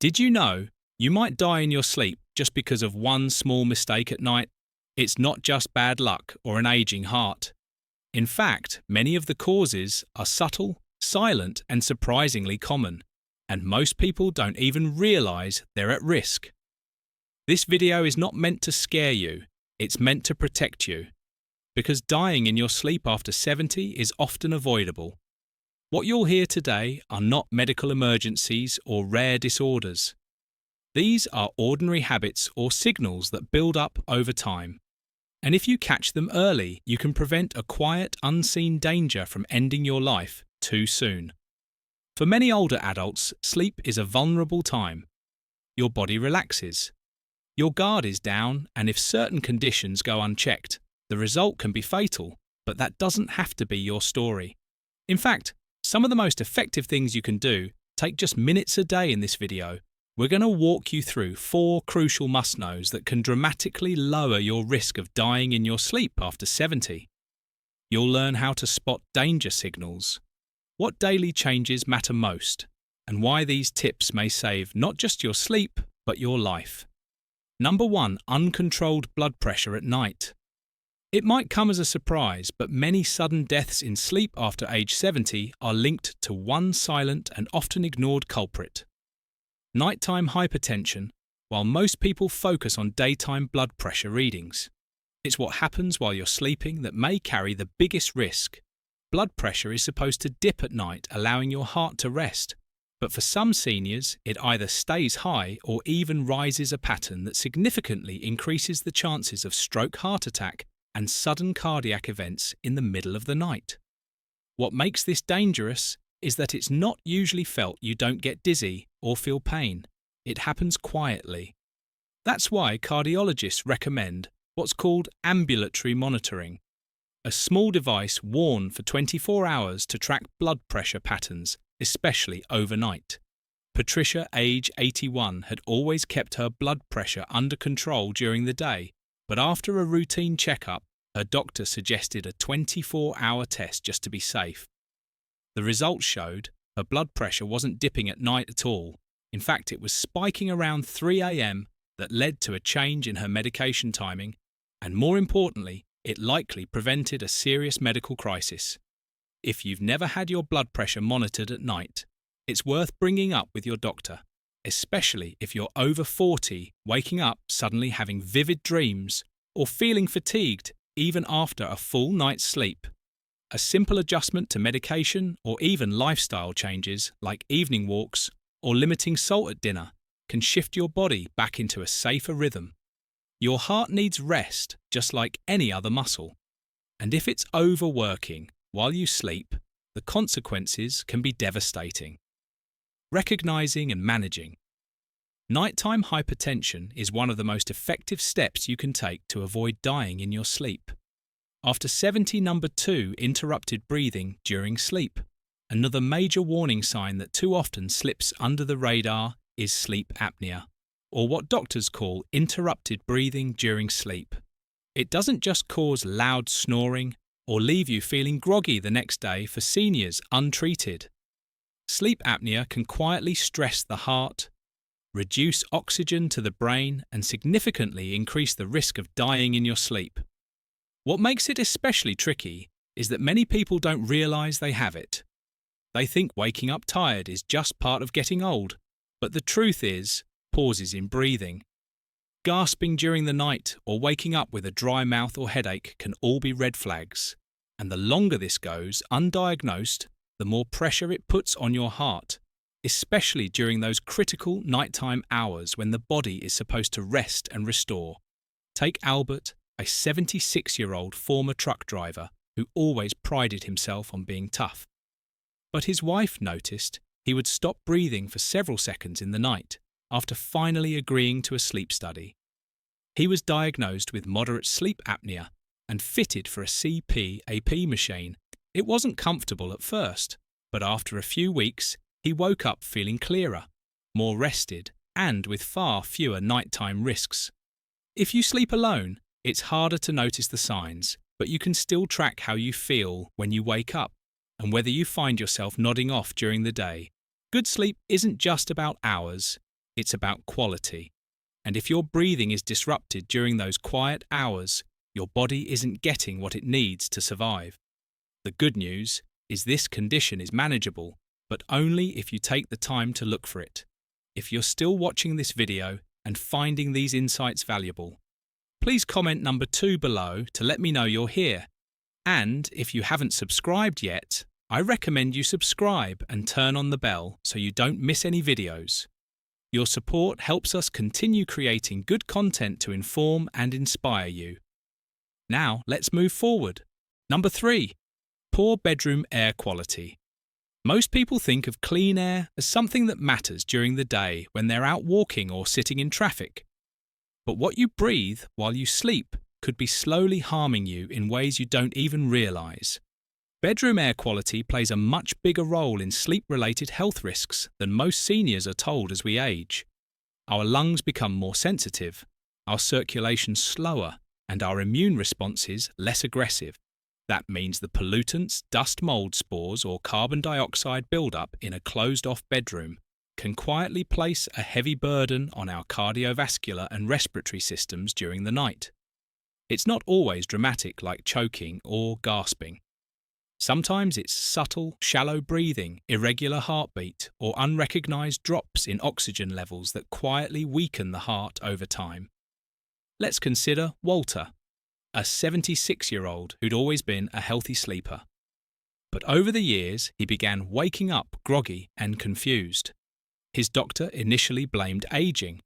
Did you know you might die in your sleep just because of one small mistake at night? It's not just bad luck or an aging heart. In fact, many of the causes are subtle, silent, and surprisingly common, and most people don't even realize they're at risk. This video is not meant to scare you, it's meant to protect you. Because dying in your sleep after 70 is often avoidable. What you'll hear today are not medical emergencies or rare disorders. These are ordinary habits or signals that build up over time. And if you catch them early, you can prevent a quiet, unseen danger from ending your life too soon. For many older adults, sleep is a vulnerable time. Your body relaxes. Your guard is down, and if certain conditions go unchecked, the result can be fatal, but that doesn't have to be your story. In fact, some of the most effective things you can do take just minutes a day in this video. We're going to walk you through 4 crucial must-knows that can dramatically lower your risk of dying in your sleep after 70. You'll learn how to spot danger signals, what daily changes matter most, and why these tips may save not just your sleep, but your life. Number 1. Uncontrolled blood pressure at night. It might come as a surprise, but many sudden deaths in sleep after age 70 are linked to one silent and often ignored culprit: nighttime hypertension, while most people focus on daytime blood pressure readings. It's what happens while you're sleeping that may carry the biggest risk. Blood pressure is supposed to dip at night, allowing your heart to rest. But for some seniors, it either stays high or even rises, a pattern that significantly increases the chances of stroke, heart attack, and sudden cardiac events in the middle of the night. What makes this dangerous is that it's not usually felt. You don't get dizzy or feel pain. It happens quietly. That's why cardiologists recommend what's called ambulatory monitoring, a small device worn for 24 hours to track blood pressure patterns, especially overnight. Patricia, age 81, had always kept her blood pressure under control during the day, but after a routine checkup, her doctor suggested a 24-hour test just to be safe. The results showed her blood pressure wasn't dipping at night at all. In fact, it was spiking around 3 a.m. that led to a change in her medication timing, and more importantly, it likely prevented a serious medical crisis. If you've never had your blood pressure monitored at night, it's worth bringing up with your doctor, especially if you're over 40, waking up suddenly having vivid dreams, or feeling fatigued even after a full night's sleep. A simple adjustment to medication or even lifestyle changes like evening walks or limiting salt at dinner can shift your body back into a safer rhythm. Your heart needs rest just like any other muscle. And if it's overworking while you sleep, the consequences can be devastating. Recognizing and managing. Nighttime hypertension is one of the most effective steps you can take to avoid dying in your sleep. After 70, number 2, interrupted breathing during sleep. Another major warning sign that too often slips under the radar is sleep apnea, or what doctors call interrupted breathing during sleep. It doesn't just cause loud snoring or leave you feeling groggy the next day for seniors untreated. Sleep apnea can quietly stress the heart, reduce oxygen to the brain, and significantly increase the risk of dying in your sleep. What makes it especially tricky is that many people don't realize they have it. They think waking up tired is just part of getting old, but the truth is, pauses in breathing, gasping during the night, or waking up with a dry mouth or headache can all be red flags. And the longer this goes undiagnosed, the more pressure it puts on your heart, especially during those critical nighttime hours when the body is supposed to rest and restore. Take Albert, a 76-year-old former truck driver who always prided himself on being tough. But his wife noticed he would stop breathing for several seconds in the night after finally agreeing to a sleep study. He was diagnosed with moderate sleep apnea and fitted for a CPAP machine. It wasn't comfortable at first, but after a few weeks, he woke up feeling clearer, more rested, and with far fewer nighttime risks. If you sleep alone, it's harder to notice the signs, but you can still track how you feel when you wake up and whether you find yourself nodding off during the day. Good sleep isn't just about hours, it's about quality. And if your breathing is disrupted during those quiet hours, your body isn't getting what it needs to survive. The good news is this condition is manageable, but only if you take the time to look for it. If you're still watching this video and finding these insights valuable, please comment number 2 below to let me know you're here. And if you haven't subscribed yet, I recommend you subscribe and turn on the bell so you don't miss any videos. Your support helps us continue creating good content to inform and inspire you. Now, let's move forward. Number 3. Poor bedroom air quality. Most people think of clean air as something that matters during the day when they're out walking or sitting in traffic. But what you breathe while you sleep could be slowly harming you in ways you don't even realize. Bedroom air quality plays a much bigger role in sleep-related health risks than most seniors are told as we age. Our lungs become more sensitive, our circulation slower, and our immune responses less aggressive. That means the pollutants, dust mold spores, or carbon dioxide buildup in a closed-off bedroom can quietly place a heavy burden on our cardiovascular and respiratory systems during the night. It's not always dramatic like choking or gasping. Sometimes it's subtle, shallow breathing, irregular heartbeat, or unrecognized drops in oxygen levels that quietly weaken the heart over time. Let's consider Walter, a 76-year-old who'd always been a healthy sleeper. But over the years, he began waking up groggy and confused. His doctor initially blamed aging.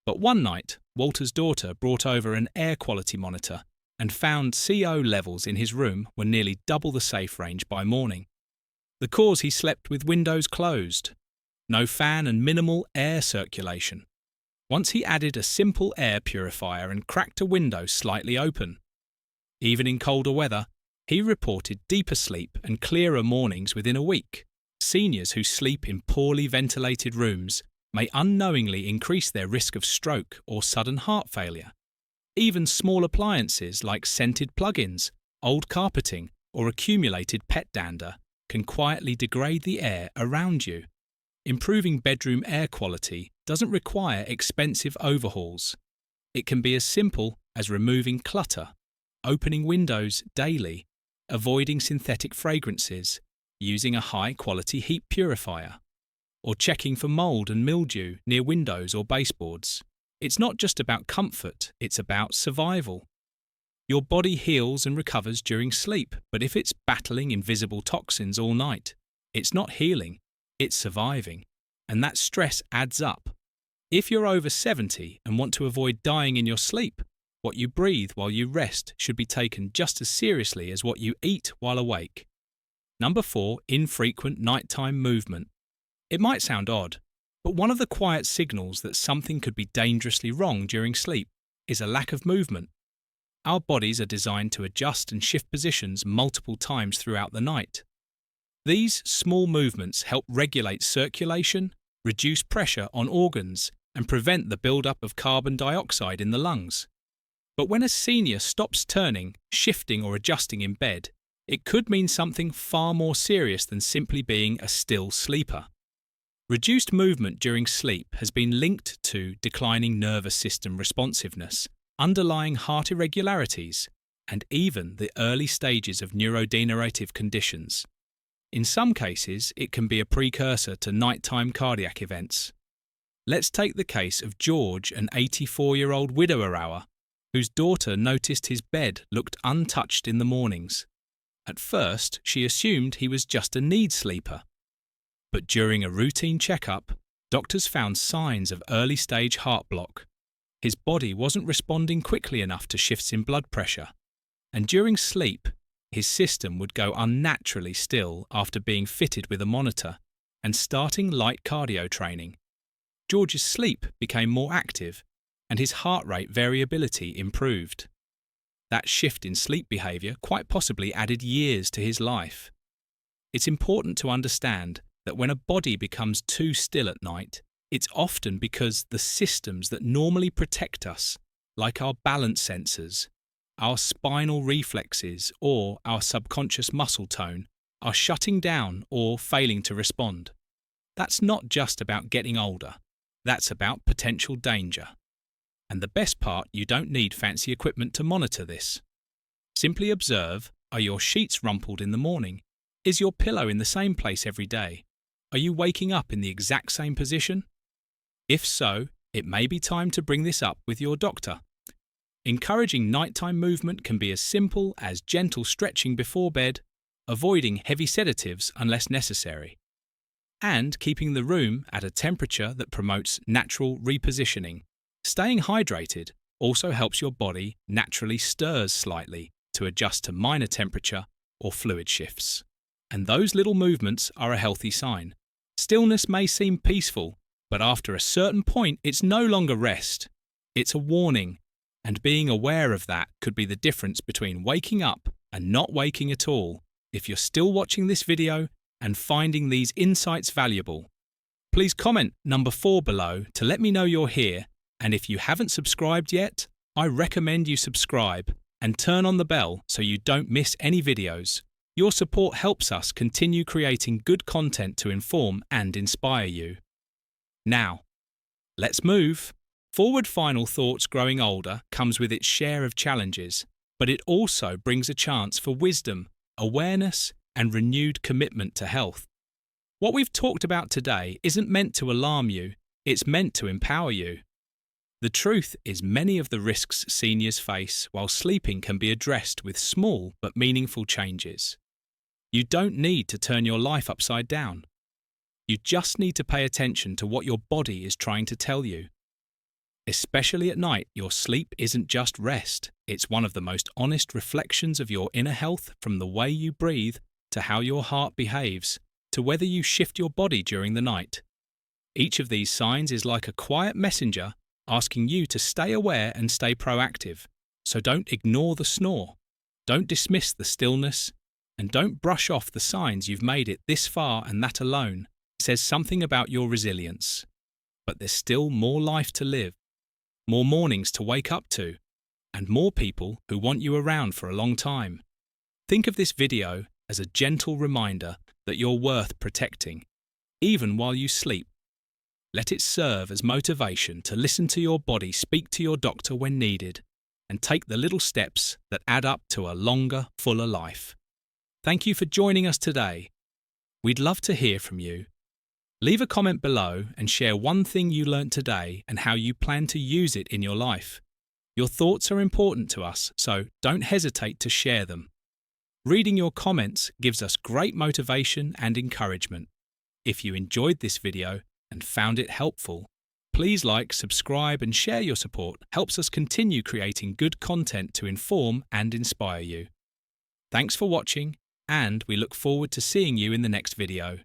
But one night, Walter's daughter brought over an air quality monitor and found CO levels in his room were nearly double the safe range by morning. The cause: he slept with windows closed, no fan and minimal air circulation. Once he added a simple air purifier and cracked a window slightly open. Even in colder weather, he reported deeper sleep and clearer mornings within a week. Seniors who sleep in poorly ventilated rooms may unknowingly increase their risk of stroke or sudden heart failure. Even small appliances like scented plug-ins, old carpeting, or accumulated pet dander can quietly degrade the air around you. Improving bedroom air quality doesn't require expensive overhauls. It can be as simple as removing clutter, opening windows daily, avoiding synthetic fragrances, using a high-quality heat purifier, or checking for mold and mildew near windows or baseboards. It's not just about comfort, it's about survival. Your body heals and recovers during sleep, but if it's battling invisible toxins all night, it's not healing, it's surviving. And that stress adds up. If you're over 70 and want to avoid dying in your sleep, what you breathe while you rest should be taken just as seriously as what you eat while awake. Number 4, infrequent nighttime movement. It might sound odd, but one of the quiet signals that something could be dangerously wrong during sleep is a lack of movement. Our bodies are designed to adjust and shift positions multiple times throughout the night. These small movements help regulate circulation, reduce pressure on organs, and prevent the buildup of carbon dioxide in the lungs. But when a senior stops turning, shifting, or adjusting in bed, it could mean something far more serious than simply being a still sleeper. Reduced movement during sleep has been linked to declining nervous system responsiveness, underlying heart irregularities, and even the early stages of neurodegenerative conditions. In some cases, it can be a precursor to nighttime cardiac events. Let's take the case of George, an 84-year-old widower, whose daughter noticed his bed looked untouched in the mornings. At first, she assumed he was just a need sleeper. But during a routine checkup, doctors found signs of early-stage heart block. His body wasn't responding quickly enough to shifts in blood pressure, and during sleep, his system would go unnaturally still after being fitted with a monitor and starting light cardio training. George's sleep became more active, and his heart rate variability improved. That shift in sleep behaviour quite possibly added years to his life. It's important to understand that when a body becomes too still at night, it's often because the systems that normally protect us, like our balance sensors, our spinal reflexes, or our subconscious muscle tone, are shutting down or failing to respond. That's not just about getting older. That's about potential danger. And the best part, you don't need fancy equipment to monitor this. Simply observe, are your sheets rumpled in the morning? Is your pillow in the same place every day? Are you waking up in the exact same position? If so, it may be time to bring this up with your doctor. Encouraging nighttime movement can be as simple as gentle stretching before bed, avoiding heavy sedatives unless necessary, and keeping the room at a temperature that promotes natural repositioning. Staying hydrated also helps your body naturally stirs slightly to adjust to minor temperature or fluid shifts. And those little movements are a healthy sign. Stillness may seem peaceful, but after a certain point, it's no longer rest. It's a warning, and being aware of that could be the difference between waking up and not waking at all. If you're still watching this video and finding these insights valuable, please comment number 4 below to let me know you're here. And if you haven't subscribed yet, I recommend you subscribe and turn on the bell so you don't miss any videos. Your support helps us continue creating good content to inform and inspire you. Now, let's move. Forward Final Thoughts Growing Older comes with its share of challenges, but it also brings a chance for wisdom, awareness, and renewed commitment to health. What we've talked about today isn't meant to alarm you, it's meant to empower you. The truth is, many of the risks seniors face while sleeping can be addressed with small but meaningful changes. You don't need to turn your life upside down. You just need to pay attention to what your body is trying to tell you. Especially at night, your sleep isn't just rest. It's one of the most honest reflections of your inner health, from the way you breathe to how your heart behaves to whether you shift your body during the night. Each of these signs is like a quiet messenger asking you to stay aware and stay proactive. So don't ignore the snore. Don't dismiss the stillness. And don't brush off the signs you've made it this far, and that alone says something about your resilience. But there's still more life to live, more mornings to wake up to, and more people who want you around for a long time. Think of this video as a gentle reminder that you're worth protecting, even while you sleep. Let it serve as motivation to listen to your body, speak to your doctor when needed, and take the little steps that add up to a longer, fuller life. Thank you for joining us today. We'd love to hear from you. Leave a comment below and share one thing you learnt today and how you plan to use it in your life. Your thoughts are important to us, so don't hesitate to share them. Reading your comments gives us great motivation and encouragement. If you enjoyed this video and found it helpful, please like, subscribe, and share. Your support helps us continue creating good content to inform and inspire you. Thanks for watching, and we look forward to seeing you in the next video.